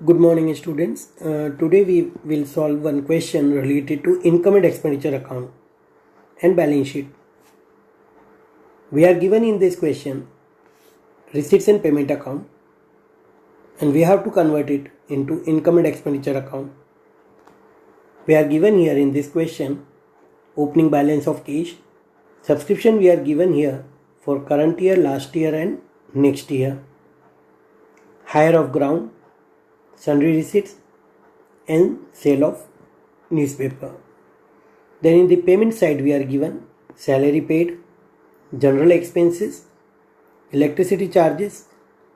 Good morning, students. Today we will solve one question related to income and expenditure account and balance sheet. We are given in this question receipts and payment account, and we have to convert it into income and expenditure account. We are given here in this question opening balance of cash. Subscription we are given here for current year, last year and next year. Hire of ground, sundry receipts and sale of newspaper. Then in the payment side we are given salary paid, general expenses, electricity charges,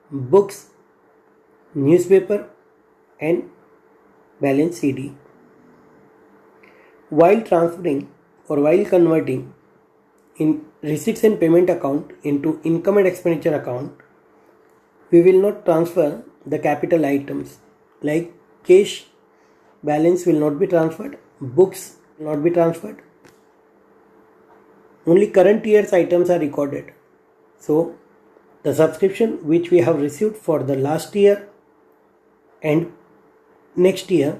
books, newspaper and balance CD. While transferring or while converting in receipts and payment account into income and expenditure account, we will not transfer the capital items like cash balance will not be transferred, books will not be transferred. Only current year's items are recorded. So the subscription which we have received for the last year and next year,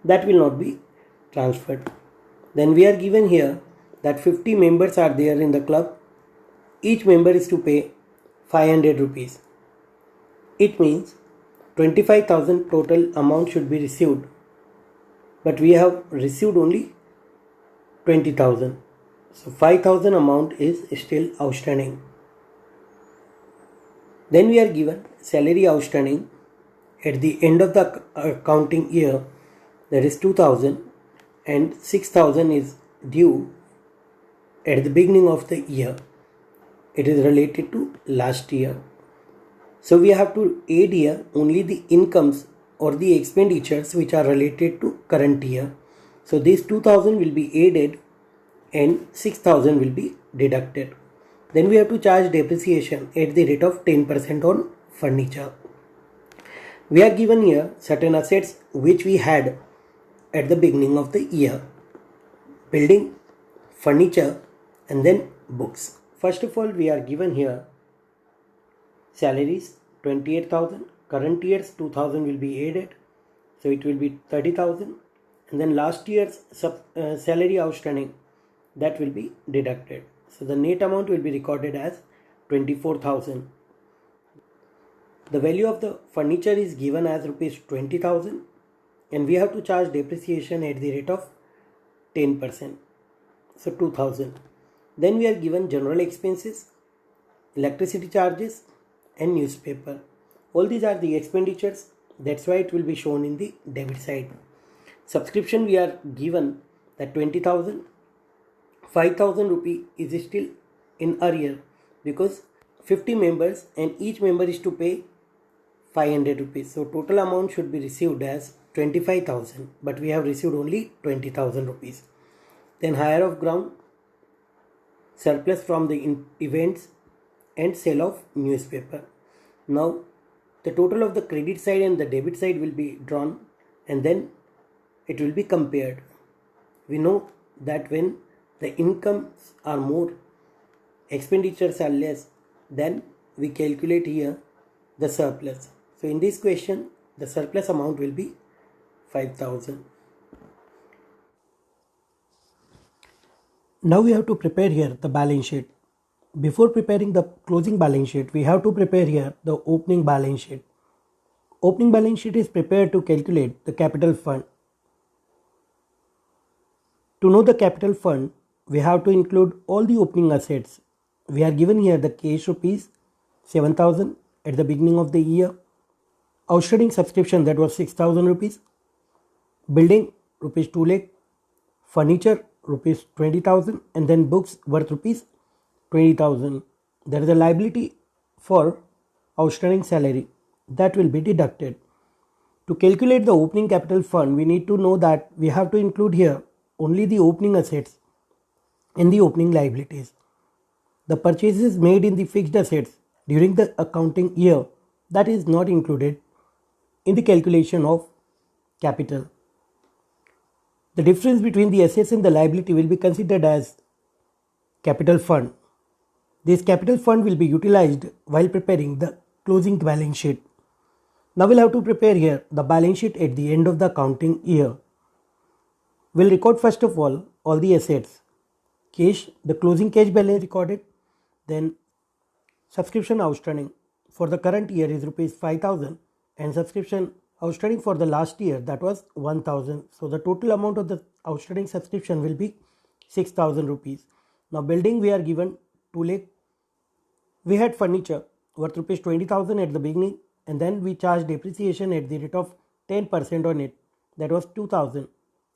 that will not be transferred. Then we are given here that 50 members are there in the club. Each member is to pay 500 rupees. It means 25,000 total amount should be received, but we have received only 20,000. So 5,000 amount is still outstanding. Then we are given salary outstanding at the end of the accounting year, that is 2,000, and 6,000 is due at the beginning of the year. It is related to last year. So we have to add here only the incomes or the expenditures which are related to current year. So this 2,000 will be added and 6,000 will be deducted. Then we have to charge depreciation at the rate of 10% on furniture. We are given here certain assets which we had at the beginning of the year: building, furniture and then books. First of all, we are given here salaries 28,000, current year's 2,000 will be added, so it will be 30,000, and then last year's salary outstanding, that will be deducted. So the net amount will be recorded as 24,000. The value of the furniture is given as rupees 20,000 and we have to charge depreciation at the rate of 10%, so 2,000. Then we are given general expenses, electricity charges and newspaper. All these are the expenditures, that's why it will be shown in the debit side. Subscription we are given that 20,000. 5,000 rupee is still in arrear because 50 members and each member is to pay 500 rupees. So total amount should be received as 25,000, but we have received only 20,000 rupees. Then hire of ground, surplus from the events and sale of newspaper. Now the total of the credit side and the debit side will be drawn and then it will be compared. We know that when the incomes are more, expenditures are less, then we calculate here the surplus. So in this question, the surplus amount will be 5,000. Now we have to prepare here the balance sheet. Before preparing the closing balance sheet, we have to prepare here the opening balance sheet. Opening balance sheet is prepared to calculate the capital fund. To know the capital fund, we have to include all the opening assets. We are given here the cash rupees 7,000 at the beginning of the year, outstanding subscription that was 6,000 rupees, building rupees 2 lakh, furniture rupees 20,000 and then books worth rupees 20,000. There is a liability for outstanding salary that will be deducted. To calculate the opening capital fund, we need to know that we have to include here only the opening assets and the opening liabilities. The purchases made in the fixed assets during the accounting year, that is not included in the calculation of capital. The difference between the assets and the liability will be considered as capital fund. This capital fund will be utilized while preparing the closing balance sheet. Now we'll have to prepare here the balance sheet at the end of the accounting year. We'll record first of all the assets. Cash, the closing cash balance recorded, then subscription outstanding for the current year is rupees 5,000 and subscription outstanding for the last year, that was 1,000. So the total amount of the outstanding subscription will be 6,000 rupees. Now building we are given 2 lakh. We had furniture worth rupees 20,000 at the beginning, and then we charged depreciation at the rate of 10% on it, that was 2,000.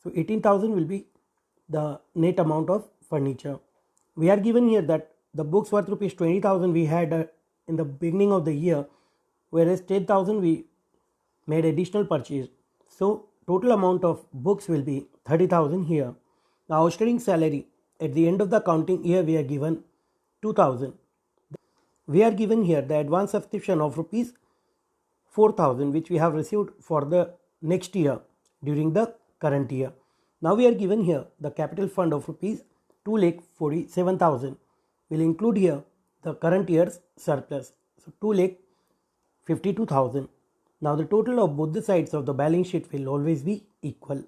So 18,000 will be the net amount of furniture. We are given here that the books worth rupees 20,000 we had in the beginning of the year, whereas 10,000 we made additional purchase. So total amount of books will be 30,000 here. Now outstanding salary at the end of the accounting year we are given 2,000. We are given here the advance subscription of rupees 4,000 which we have received for the next year during the current year. Now we are given here the capital fund of rupees 2,47,000. We'll include here the current year's surplus. So 2,52,000. Now the total of both the sides of the balance sheet will always be equal.